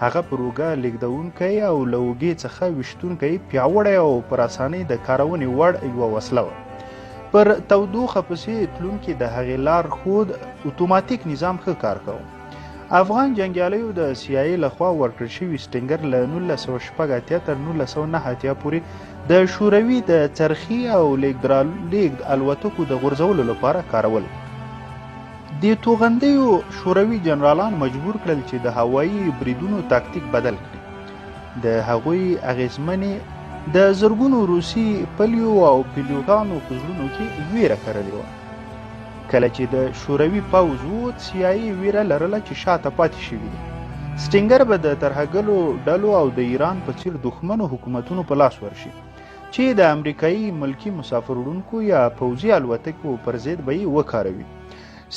هغه پر اوږه لیږدونکی او له اوږې څخه ویشتونکی پیاوړی او پر اسانۍ د کارونې وړ یوه وسله وه. پر تودوخه پسې تلونکي د هغې لار خود اتوماتیک نظام ښه کار کوه. افغان جنګیالیو د CIA لخوا ورکړل شوي سټینګر له 1986 تر 1989 پورې د شوروي د څرخي او لیږد الوتکو د غورځولو لپاره کارول. د توغندیو شوروي جنرالان مجبور کړل چې د هوایي بریدونو تاکتیک بدل کړي. د هغوی اغیزمنې د زرګونو روسي پلیو او پیلوټانو په زړونو کې ویره کرلې وه. کله چې د شوروي پوځ ووت، CIA ویره لرله چې شاته پاتې شوي دي. سټینګر به د ترهګرو ډلو او د ایران په څیر دښمنو حکومتونو په لاس ورشي چې د امریکایي ملکي مسافر وړونکو یا پوځي الوتکو پر ضد به یې وکاروي.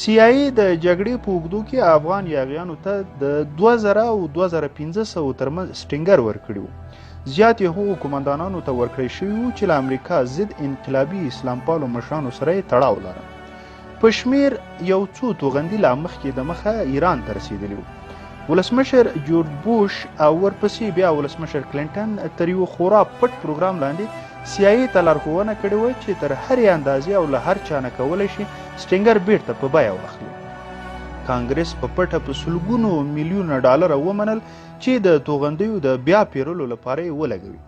CIA د جګړې په اوږدو کې افغان یاغیانو ته د 2000 او 2500 ترمنځ سټینګر ورکړي وو. زیات یې هغو قومندانانو ته ورکړی شوي وو چې له امریکا ضد انقلابي اسلام پالو مشرانو سره یې تړاو لره. په شمېر یو څو توغندي لا مخکې د مخه ایران ته رسېدلي وو. ولسمشر جورج بوش او ورپسې بیا ولسمشر کلینټن تر یو خورا پټ پروګرام لاندې CIA ته لارښوونه کړې وه چې تر هرې اندازې او له هر چا نه کولی شي سټینګر بیرته په بیه واخلي. کانګرس په پټه په سلګونو میلیونه ډالره ومنل چې د توغندیو د بیا پیرلو لپاره یې ولګوي.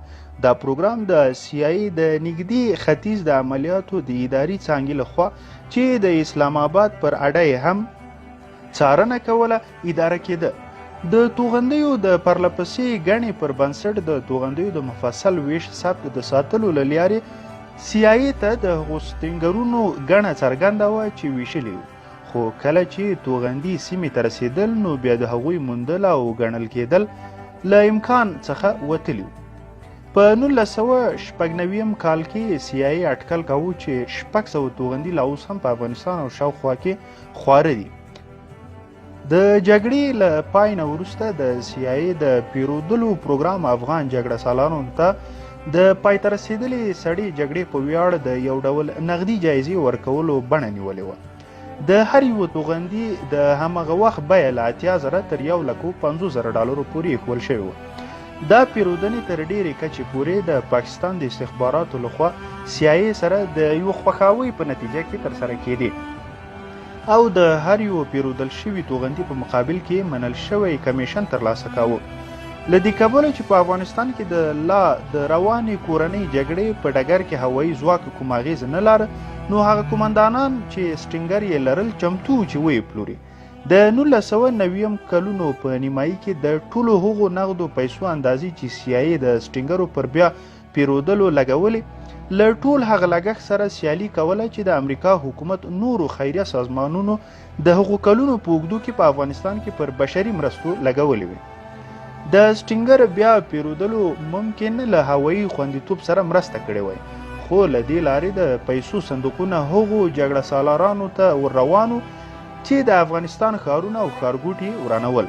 دا پروګرام د CIA د نږدې ختیځ د عملیاتو د اداري څانګې لخوا چې د اسلام آباد پر اډه هم څارنه کوله اداره کېده. د توغندیو د پرلپسې ګڼې پر بنسټ د توغندیو د مفصل ویش ثبت د ساتلو له لارې CIA ته د هغو سټینګرونو ګڼه څرګنده وه چې ویشلي وو. خو کله چې توغندي سیمې ته رسېدل نو بیا د هغوی موندل او ګڼل کېدل له امکان څخه وتلي وو. په 1996 کال کې CIA اټکل کاوه چې 600 توغندي لا اوس هم په افغانستان او شاوخوا کې خواره دي. د جګړې له پای نه وروسته د CIA د پیرودلو پروګرام افغان جګړه سالارانو ته د پای ته رسېدلې سړې جګړې په ویاړ د یو ډول نغدي جایزې ورکولو بڼه نیولې وه. د هر یو توغندي د همغه وخت بیه له 80,000 تر 150,000 ډالرو پورې ایښول شوې وه. دا پیرودنې تر ډېرې کچې پورې د پاکستان د استخباراتو لخوا CIA سره د یو خوښاوۍ په نتیجه کې ترسره کېدې او د هر یو پیرودل شوي توغندي په مقابل کې منل شوی کمیشن ترلاسه کاوه. له دې کبله چې په افغانستان کې د روانې کورنۍ جګړې په ډګر کې هوایي ځواک کوم اغېز نه لاره نو هغه قومندانان چې سټینګر یې لرل چمتو چې ویې پلوري. د 1990 کلونو په نیمایي کې د ټولو هغو نغدو پیسو اندازې چې CIA د سټینګرو پر بیا پیرودلو لګولې له ټول هغه لګښت سره سیالي کوله چې د امریکا حکومت نورو خیریه سازمانونو د هغو کلونو په اوږدو کې په افغانستان کې پر بشري مرستو لګولې وي. د سټینګر بیا پیرودلو ممکن له هوایي خوندیتوب سره مرسته کړې وای، خو له دې لارې د پیسو صندوقونه هغو جګړه سالارانو ته ور روانو چې د افغانستان ښارونه او ښارګوټي ورانول.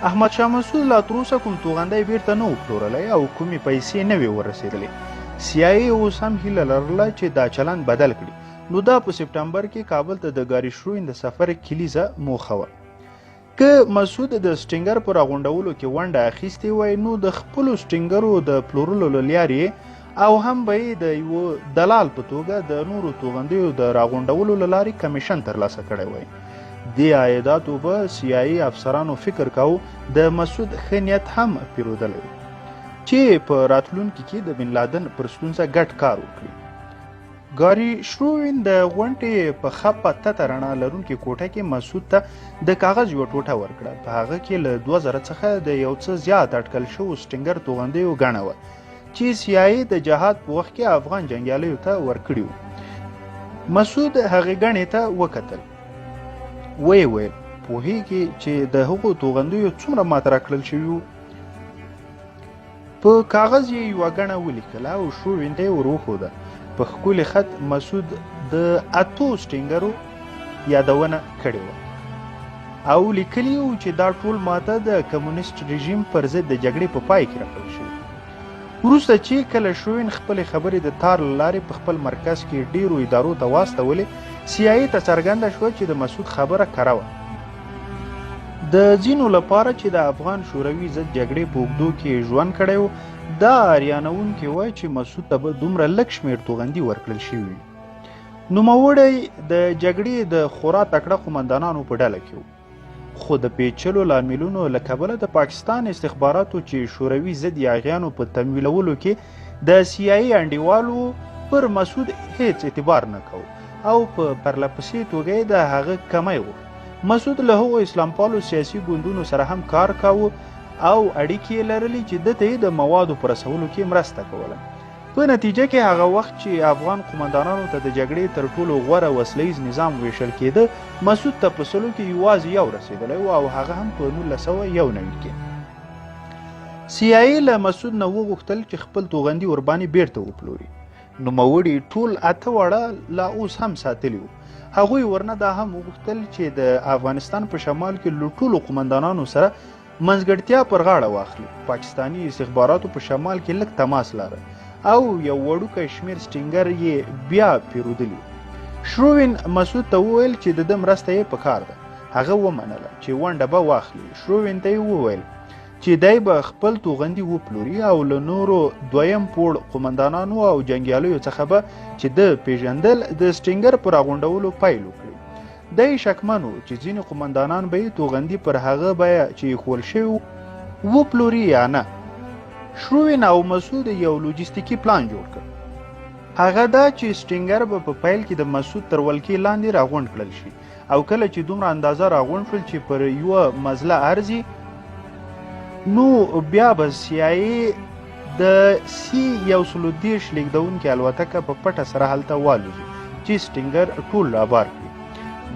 احمد شاه مسعود لا تر اوسه کوم توغندی بیرته نه و پلورلی او کومې پیسې نه وې ورسېدلې. CIA اوس هم هیله لرله چې دا چلند بدل کړي، نو دا په سپټمبر کې کابل ته د ګاری شروین د سفر کلیزه موخه وه. که مسعود د سټینګر په راغونډولو کې ونډه اخیستې وای نو د خپلو سټینګرو د پلورلو له لارې او هم به یې د یو دلال په توګه د نورو توغندیو د راغونډولو له لارې کمیشن ترلاسه کړی وای. دې عایداتو به CIA افسرانو فکر کاوه د مسعود ښه نیت هم پیرودلی و چې په راتلونکي کې د بن لادن پر ستونزه ګډ کار وکړي. ګاری شروین د غونډې په خپه تته رڼا لرونکې کوټه کې مسعود ته د کاغذ یوه ټوټه ورکړه. په هغه کې له 2000 څخه د یو څه زیات اټکل شوو سټینګر توغندیو ګڼه وه چې CIA د جهاد په وخت کې افغان جنګیالیو ته ورکړي وو. مسعود هغې ګڼې ته وکتل، ویې ویل پوهېږې چې د هغو توغندیو څومره ماته راکړل شوي وو؟ په کاغذ یې یوه ګڼه ولیکله او شروین ته یې ور وښوده. په ښکلي خط مسعود د 8 سټینګرو یادونه کړې وه او لیکلي وو چې دا ټول ماته د کمونیسټ رژیم پر ضد د جګړې په پای کې راکړل شوي. وروسته چې کله شروین خپلې خبرې د تار له لارې په خپل مرکز کې ډیرو ادارو ته واستولې، CIA ته څرګنده شوه چې د مسعود خبره کره وه. د ځینو لپاره چې د افغان شوروي ضد جګړې په اوږدو کې ژوند کړی و، دا اریانونکی وای چې مسعود ته به دومره لږ شمېر توغندي ورکړل شوي وي. نوموړی د جګړې د خورا تکړه قومندانانو په ډله کې و، خو د پیچلو لاملونو له کبله د پاکستان استخباراتو چې شوروي ضد یاغیانو په تمویلولو کې د CIA انډیوالو پر مسعود هیڅ اعتبار نه کوو او په پرلپسې توګه یې د هغه کمی غوښت. مسعود له هغو اسلام پالو سیاسي ګوندونو سره هم کار کاوه او اړیکې یې لرلې چې ده ته یې د موادو په رسولو کې مرسته کوله. په نتیجه کې هغه وخت چې افغان قومندانانو ته د جګړې تر ټولو غوره وسلیز نظام ویشل کېده، مسعود ته په سلو کې یوازې یو رسېدلی و او هغه هم په 1991 کې. CIA له مسعود نه وغوښتل چې خپل توغندي ورباندې بیرته وپلوري. نوموړي ټول 8 واړه لا اوس هم ساتلي وو هغوی ورنه دا هم وغوښتل چې د افغانستان په شمال کې له ټولو قمندانانو سره منځګړتیا پر غاړه واخلي. پاکستاني استخباراتو په شمال کې لږ تماس لاره او یو وړوکی شمېر سټینګر یې بیا پیرودلي. شروین مسعود ته وویل چې د ده مرسته یې پکار ده. هغه ومنله چې ونډه به واخلي. شروین ته یې وویل چې دی به خپل توغندي وپلوري او له نورو دویم پوړ قمندانانو او جنګیالیو څخه به چې ده پیژندل د سټینګر پر راغونډولو پیل وکړي. دی شکمن و چې ځینې قمندانان به یې توغندي پر هغه بیه چې ایښول شوي وپلوري یا نه. شروین او مسعود یو لوجستیکي پلان جوړ کړ. هغه دا چې سټینګر به په پیل کې د مسعود تر ولکې لاندې راغونډ کړل شي او کله چې دومره اندازه راغونډ شول چې پر یوه مزله ارزي نو بیا به CIA د C-130 لیږدونکې الوتکه په پټه سره هلته والوزي چې سټینګر ټول رابار کړي.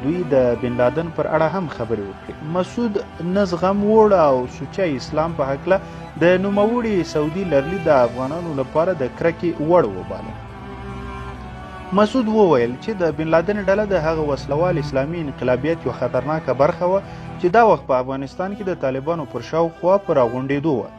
دوی د بن لادن پر اړه هم خبرې وکړې. مسعود نه زغم وړ او سوچه اسلام په هکله د نوموړي سعودي لرلي د افغانانو لپاره د کرکې وړ وباله. مسعود وویل چې د بن لادن ډله د هغه وسلوال اسلامي انقلابیت یو خطرناکه برخه وه چې دا وخت په افغانستان کې د طالبانو پر شاوخوا په راغونډېدو وه.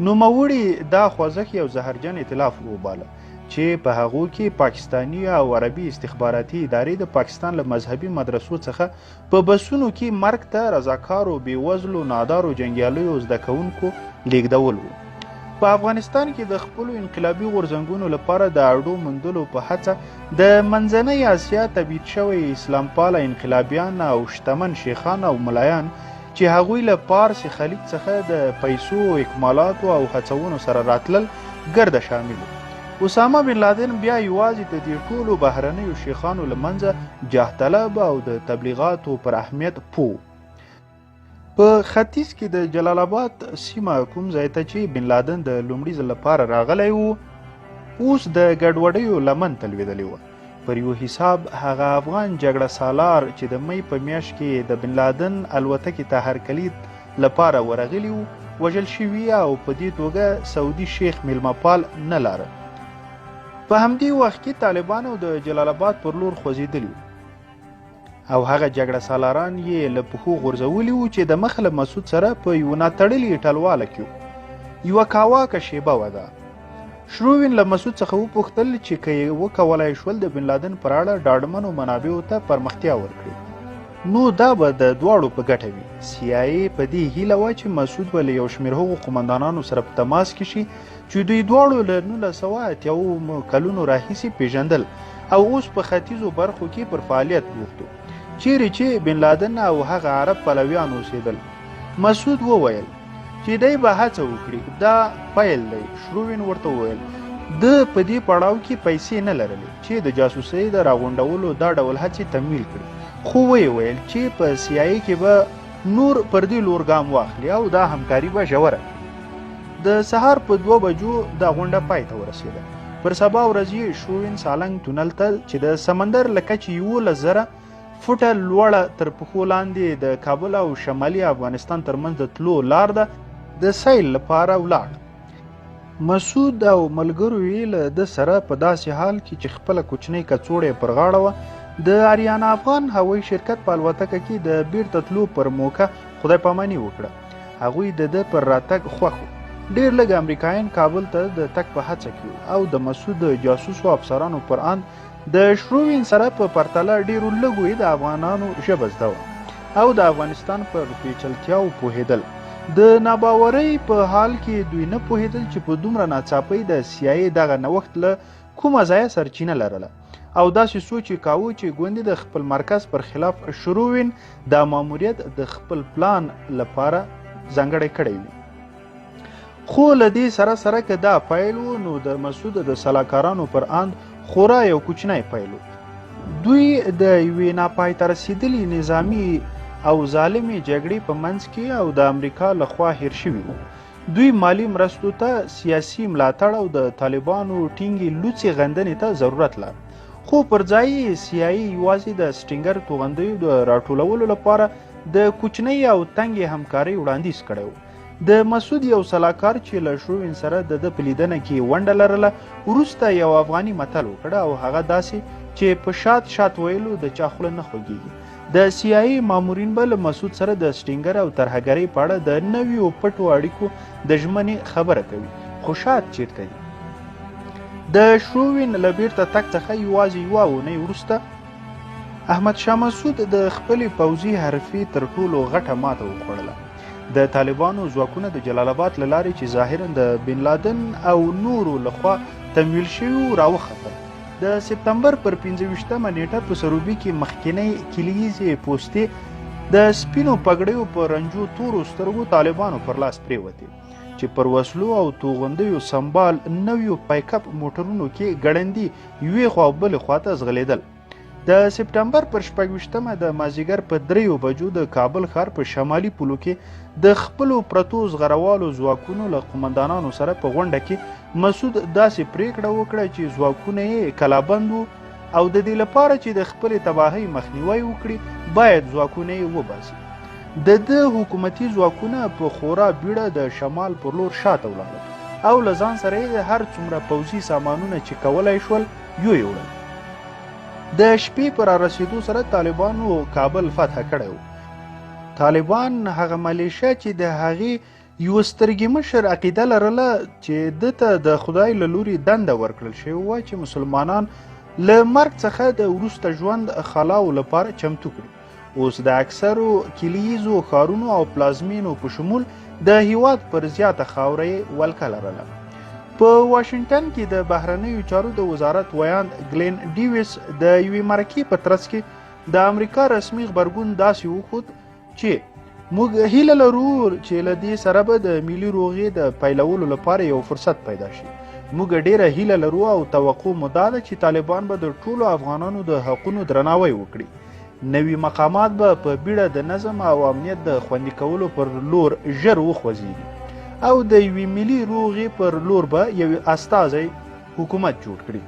نوموړي دا خوځښت یو زهرجن ائتلاف وباله چې په هغو کې پاکستاني او عربي استخباراتي ادارې د پاکستان له مذهبي مدرسو څخه په بسونو کې مرګ ته رضاکارو بېوزلو نادارو جنګیالیو زده کوونکو لیږدول وو. په افغانستان کې د خپلو انقلابي غورځنګونو لپاره د اډو موندلو په هڅه د منځنۍ اسیا تبعید شوی اسلام پاله انقلابیان او شتمن شیخان او ملایان چې هغوی له پارس خلیج څخه د پیسو اکمالاتو او هڅونو سره راتلل ګرده شامل وو. اسامه بن لادن بیا یوازې د دې ټولو بهرنیو شیخانو له منځه جاه طلب او د تبلیغاتو پر اهمیت پوه. په ختیځ کې د جلال آباد سیمه کوم ځای ته چې بن لادن د لومړي ځل لپاره راغلی و اوس د ګډوډیو لمن ته لوېدلی وه. پر یو حساب هغه افغان جګړه سالار چې د می په میاشت کې د بن لادن الوتکې ته هرکلي لپاره ورغلي وو وژل شوي او په دې توګه سعودي شیخ میلمهپال نه لاره. په همدې وخت کې طالبانو د جلال آباد پر لور خوځېدلي وو او هغه جګړه سالاران یې له پښو غورځولي وو چې د مخ له مسعود سره په یوه ناتړلې ټلواله کې وو. یوه کاواکه شیبه وه ده. شروین له مسعود څخه وپوښتل چې که یې وکولی شول د بن لادن پر اړه ډاډمنو منابعو ته پرمختیا ورکړي نو دا به د دواړو په ګټه وي. CIA په دې هیله وه چې مسعود به له یو شمېر هغو قمندانانو سره په تماس کې شي چې دوی دواړو له 1980 کلونو راهیسې پیژندل او اوس په ختیځو برخو کې پر فعالیت بوخت وو چیرې چې بن لادن او هغه عرب پلویان اوسېدل. مسعود وویل چې دی به هڅه وکړي. دا پیل دی. شروین ورته وویل ده په دې پړاو کې پیسې نه لرلې چې د جاسوسۍ د راغونډولو دا ډول هڅې تمویل کړي خو ویې ویل چې په CIA کې به نور پر دې لور ګام واخلي او دا همکاري به ژوره کړي. د سهار په 2 بجو دا غونډه پای ته ورسېده. پر سبا ورځ یې شروین سالنګ تونل ته چې د سمندر له کچې 11,000 فوټه لوړه تر پښو لاندې د کابل او شمالي افغانستان ترمنځ د تلو لار ده د سیل لپاره ولاړ. مسعود او ملګرو یې له ده سره په داسې حال کې چې خپله کوچنۍ کڅوړه پر غاړه وه د آریانا افغان هوایي شرکت په الوتکه کې د بیرته تلو پر موقع خدای پاماني وکړه. هغوی د ده پر راتګ خوښ وو. ډېر لږ امریکایان کابل ته د تګ په هڅه کې او د مسعود د جاسوسو افسرانو پر اند د شروین سره په پرتله ډېرو لږو یې د افغانانو ژبه زده وه او د افغانستان پر پیچلتیاو پوهېدل. د ناباورۍ په حال کې دوی نه پوهېدل چې په دومره ناڅاپۍ د CIA دغه نوښت له کومه ځایه سرچینه لرله او داسې سوچ یې کاوه چې ګوندې د خپل مرکز پر خلاف شروین دا ماموریت د خپل پلان لپاره ځانګړی کړی وي. خو له دې سره سره که دا پیل و نو د مسعود د سلاکارانو پر اند خورا یو کوچنی پیل و. دوی د یوې ناپای ته رسېدلې نظامي او ظالمې جګړې په منځ کې او د امریکا لخوا هیر شوي وو. دوی مالی مرستو ته سیاسي ملاتړ او د طالبانو ټینګې لوڅې غندنې ته ضرورت لرل. خو پر ځای یې CIA یوازې د سټینګر توغندیو د راټولولو لپاره د کوچنۍ او تنګې همکارۍ وړاندیز کړی و. د مسعود یو سلاکار چې له شروین سره د ده په لیدنه کې ونډه لرله وروسته یو افغاني متل وکړه او هغه داسې چې په شات ویلو د چا خوله نه خوږیږي. د CIA مامورین به له مسعود سره د سټینګر او ترهګرۍ په اړه د نویو پټو اړیکو د ژمنې خبره کوي. خو شات چیرته دی؟ د شروین له بیرته تګ څخه یوازې یوه اونۍ وروسته احمد شاه مسعود د خپلې پوځي حرفې تر ټولو غټه ماته وخوړله. د طالبانو ځواکونه د جلال آباد له لارې چې ظاهرا د بن لادن او نورو لخوا تمویل شوي راوختل. د سپتمبر پر 25مه نیټه په سروبي کې مخکینۍ کلیزې پوستې د سپینو پګړیو په رنجو تورو سترګو طالبانو پر لاس پرېوتې چې پر وسلو او توغندیو سمبال نویو پایکپ موټرونو کې ګړندي یوې خوا او بلې خواته ځغلېدل. د سپتمبر پر 26مه د مازدیګر په 3 بجو د کابل ښار په شمالي پولو کې د خپلو پرتو زغروالو ځواکونو له قمندانانو سره په غونډه کې مسعود داسې پریکړه وکړه چې ځواکونه یې کلابند وو او د دې لپاره چې د خپلې تباهۍ مخنیوی وکړي باید ځواکونه یې وباسي. د حکومتي ځواکونه په خورا بیړه د شمال پر لور شاته ولاړل او له ځان سره یې هر څومره پوځي سامانونه چې کولی شول یوړل. د شپې په رارسېدو سره طالبانو کابل فتح کړی و. طالبان هغه ملیشه چې د هغې یو سترګې مشر عقیده لرله چې ده ته د خدای له لوري دنده ورکړل شوې وه چې مسلمانان له مرګ څخه د وروسته ژوند خلاو لپاره چمتو کړي. اوس د اکثرو کلیزو ښارونو او پلازمینو په شمول د هیواد پر زیاته خاوره یې ولکه لرله. په واشنګټن کې د بهرنیو چارو د وزارت ویاند ګلین ډیویس د یوې مرکې په ترڅ کې د امریکا رسمي غبرګون داسې وښود چې موږ هیله لرو چې له دې سره به د ملي روغې د پیلولو لپاره یو فرصت پیدا شي. موږ ډیره هیله لرو او توقع مو دا ده چې طالبان به د ټولو افغانانو د حقونو درناوی وکړي. نوي مقامات به په بیړه د نظم او امنیت د خوندي کولو پر لور ژر وخوځېږي او د یوې ملي روغې پر لور به یو استازی حکومت جوړ کړي.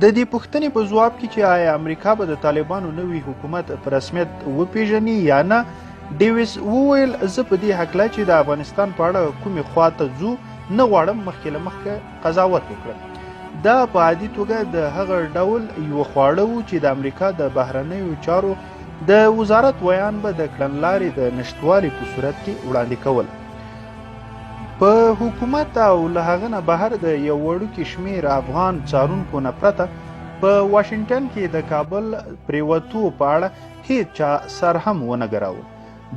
د دې پوښتنې په ځواب کې چې آیا امریکا به د طالبانو نوي حکومت په رسمیت وپیژني یا نه، ډیویس وویل زه په دې هکله چې د افغانستان په اړه کومې خواته ځو نه غواړم مخکې له مخکې قضاوت وکړم. دا په عادي توګه د هغه ډول یو خواړه و چې د امریکا د بهرنیو چارو د وزارت ویان به د کړنلارې د نشتوالي په صورت کې وړاندې کول. په حکومت او له هغه نه بهر د یو وړوکي شمیر افغان څارونکو نه پرته په واشنګټن کې د کابل پریوتو په اړه هیڅ چا سر هم ونه ګراوه.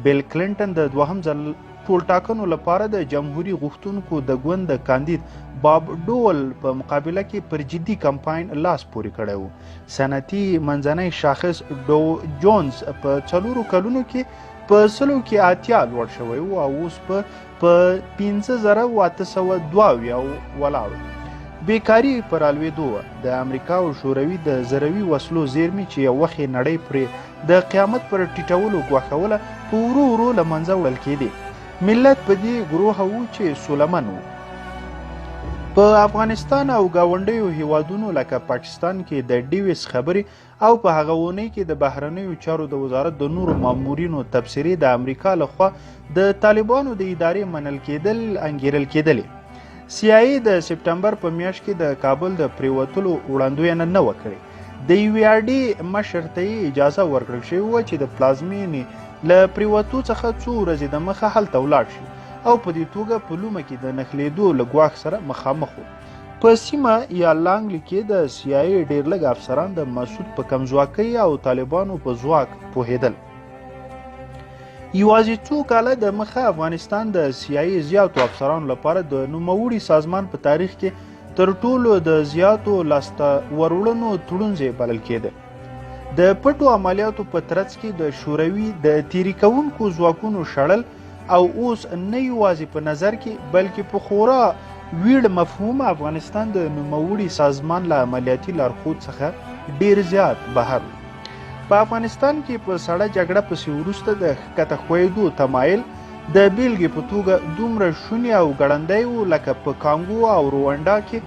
بیل کلینټن د دوهم ځل ټولټاکنو لپاره د جمهوري غوښتونکو د ګوند د کاندید باب ډول په مقابله کې پر جدي کمپاین لاس پورې کړی و. صنعتي منځنی شاخص ډو جونز په 4 کلونو کې په 100 کې 80 لوړ شوی و او اوس په 5802 ولاړ. بیکاري پر الوېدو وه. د امریکا او شوروي د زروي وسلو زیرمې چې یو وخت یې نړۍ پرې د قیامت پر ټیټولو ګواښوله په ورو ورو له منځه وړل کېدې. ملت په دې ګروه و چې سولمن و. په افغانستان او ګاونډیو هیوادونو لکه پاکستان کې د ډیویس خبرې او په هغه اونۍ کې د بهرنیو چارو د وزارت د نورو مامورینو تبصرې د امریکا لخوا د طالبانو د ادارې منل کېدل انګیرل کېدلې. CIA د سپتمبر په میاشت کې د کابل د پریوتلو وړاندوینه نه وکړي. د UAD مشر ته اجازه ورکړل شوې وه چې د پلازمینې له پریوتو څخه څو ورځې د مخه هلته ولاړ شي او په دې توګه په لومه کې د نښلېدو له ګواښ سره مخامخ و. په سیمه یا لانګلي کې د CIA ډېر لږ افسران د مسعود په کمزواکۍ او طالبانو په ځواک پوهېدل. یوازې څو کاله د مخه افغانستان د CIA زیاتو افسرانو لپاره د نوموړي سازمان په تاریخ کې تر ټولو د زیاتو لاسته وروړنو تړونځی بلل کېده. د پټو عملیاتو په ترڅ کې د شوروي د تیري کوونکو ځواکونو شړل او اوس نه یوازې په نظر کې بلکې په خورا ویړ مفهوم افغانستان د نوموړي سازمان له عملیاتي لارښود څخه ډیر زیات بهر و. په افغانستان کې په سړه جګړه پسې وروسته د ښکته ښویېدو تمایل د بیلګې په توګه دومره شونی او ګړندی و لکه په کانګو او روانډا کې،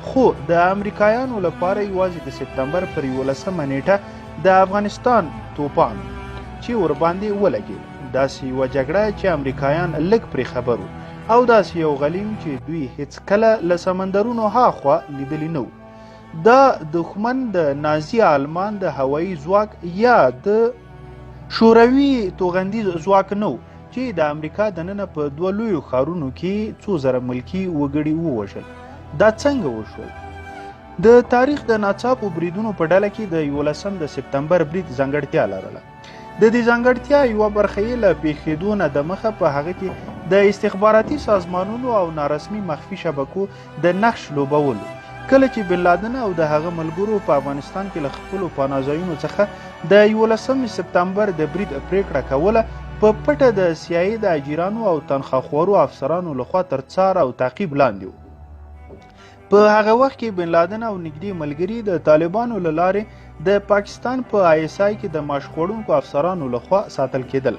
خو د امریکایانو لپاره یوازې د سپتمبر پر 11 نیټه د افغانستان توپان چې ورباندې ولګېد. داسې یوه جګړه چې امریکایان لږ پرې خبر وو او داسې یو غلیم چې دوی هیڅ کله له سمندرونو هاخوا لیدلی نه و. دا دښمن د نازي آلمان د هوایي ځواک یا د شوروي توغندیز ځواک نه و چې د امریکا دننه په دوه لویو ښارونو کې څو زره ملکي وګړي ووژل. دا څنګه وشول؟ د تاریخ د ناڅاپو بریدونو په ډله کې د 11 د سپتمبر برید ځانګړتیا لرله. د دې ځانګړتیا یوه برخه یې له پیښېدو نه دمخه په هغه کې د استخباراتي سازمانونو او نارسمي مخفي شبکو د نقش لوبولو. کله چې بن لادن او د هغه ملګرو په افغانستان کې له خپلو پناه ځایونو څخه د 11 سپتمبر د برید پریکړه کوله، په پټه د CIA د اجیرانو او تنخواخورو افسرانو لخوا تر څار او تعقیب لاندې و. په هغه وخت کې بن لادن او نږدې ملګري د طالبانو له لارې د پاکستان په ISI کې د ماش خوړونکو افسرانو لخوا ساتل کېدل.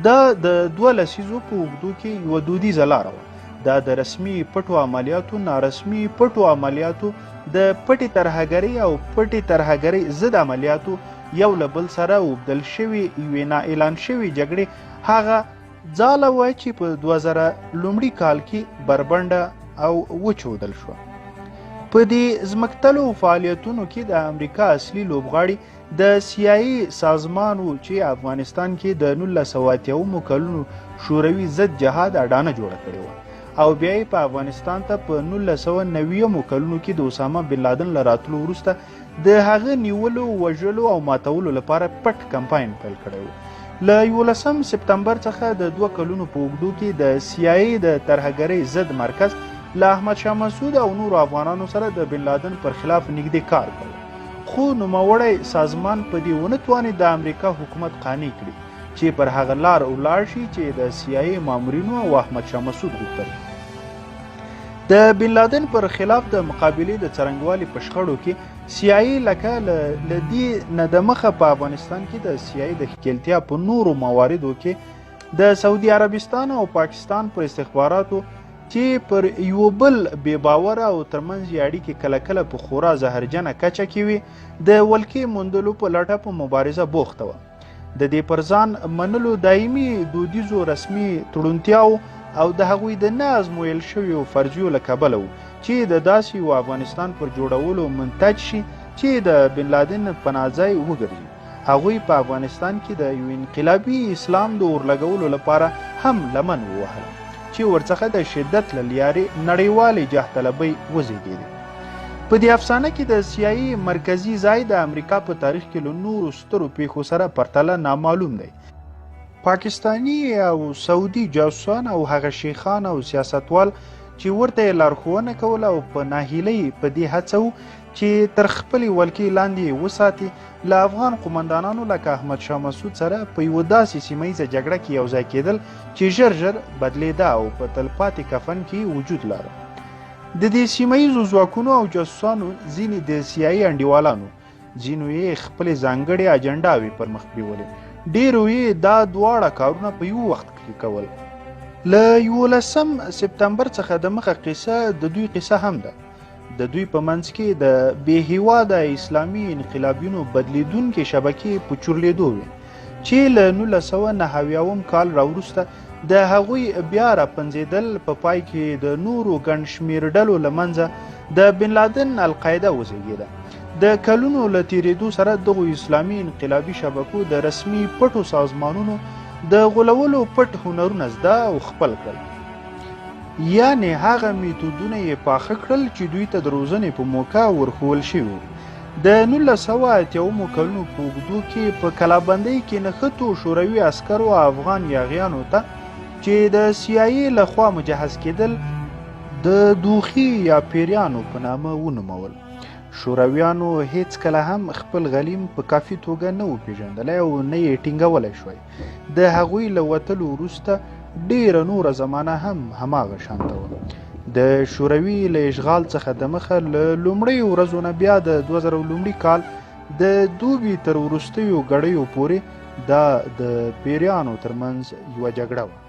دا د 2 لسیزو په اوږدو کې یوه دودیزه لاره وه. دا د رسمي پټو عملیاتو، نارسمي پټو عملیاتو، د پټې ترهګرۍ او پټې ترهګرۍ ضد عملیاتو، یو له بل سره اوبدل شوي یوې نا اعلان شوي جګړې هغه ځاله وه چې په 2000 لومړي کال کې بربنډه او وچودل شوه. په دې ځمکتلو فعالیتونو کې د امریکا اصلي لوبغاړي د CIA سازمان و چې افغانستان کې د 1980 کلونو شوروي ضد جهاد اډانه جوړه کړې وه او بیا یې په افغانستان ته په 1990 کلونو کې د اسامه بن لادن له راتلو وروسته د هغه نیولو، وژلو او ماتولو لپاره پټ کمپاین پیل کړی و. له 11 سپتمبر څخه د 2 کلونو په اوږدو کې د CIA د ترهګرۍ ضد مرکز له احمد شاه مسعود او نورو افغانانو سره د بن لادن پر خلاف نږدې کار کوي، خو نوموړی سازمان په دې ونه توانید د امریکا حکومت قانع کړي چې پر هغه لار ولاړ شي چې د CIA مامورینو او احمد شاه مسعود غوښتل. د بن لادن پر خلاف د مقابلې د څرنګوالي په شخړو کې CIA لکه له دې نه دمخه په افغانستان کې د CIA د ښکېلتیا په نورو مواردو کې د سعودي عربستان او پاکستان پر استخباراتو چې پر یو بل بې باوره او ترمنځ یې اړیکې کله کله په خورا زهرجنه کچه کې وي، د ولکې موندلو په لټه په مبارزه بوخته وه. د دې پر ځان منلو دایمي دودیزو رسمي تړونتیاو او د هغوی د نه ازمویل شویو فرضیو له کبله و چې د داسې یو افغانستان پر جوړولو منتج شي چې د بن لادن پناهځای وګرځي. هغوی په افغانستان کې د یو انقلابي اسلام د اورلګولو لپاره هم لمن ووهله چې ورڅخه د شدت له لیارې نړیوالې جهطلبۍ وزېږېدې. په دې افسانه کې د CIA مرکزي ځای د امریکا په تاریخ کې له نورو سترو پیښو سره پرتله نامعلوم دی. پاکستانی او سعودي جاسوسان او هغه شیخان او سیاستوال چې ورته یې لارښوونه کوله او په ناهیلۍ په دې هڅه و چې تر خپلې ولکې لاندې وساتي، له افغان قمندانانو لکه احمد شاه مسعود سره په یوه داسې سیمه ییزه جګړه کې یو ځای کېدل چې ژر ژر بدلېده او په تلپاتې کفن کې وجود لاره. د دې سیمه ییزو ځواکونو او جاسوسانو ځینې د CIA انډیوالانو، ځینو یې خپلې ځانګړې اجنډاوې پر مخ بیولې، ډېرو یې دا دواړه کارونه په یو وخت کې کول. له 11 سپتمبر څخه دمخه قصه د دوی قصه هم ده. د دوی په منځ کې د بې هیواده اسلامي انقلابیونو بدلیدونکې شبکې په چورلېدو وې چې له 1990 کال راوروسته د هغوی بیا راپنځېدل په پای کې د نورو ګڼ شمېر ډلو له منځه د بن لادن القاعده وزېږېده. د کلونو له تېرېدو سره دغو اسلامي انقلابي شبکو د رسمي پټو سازمانونو د غولولو پټ هنرونه زده او خپل کړل، یعنې هغه میتودونه یې پاخه کړل چې دوی ته د روزنې په موقع ورښوول شوي. د 1980 کلونو په اوږدو کې په کلابندۍ کې نښتو شوروي عسکرو افغان یاغیانو ته چې د CIA لخوا مجهز کېدل د دوخي یا پیریانو په نامه ونومول. شورویانو هیڅ کله هم خپل غلیم په کافي توګه نه و پیژندلی او نه یې ټینګولی شوی. د هغوی له وتلو وروسته ډیره نوره زمانه هم هماغه شانته وه. د شوروي له اشغال څخه دمخه له لومړیو ورځو نه بیا د 2000 لومړي کال د دوبي تر وروستیو ګړیو پورې دا د پیریانو ترمنځ یوه جګړه وه.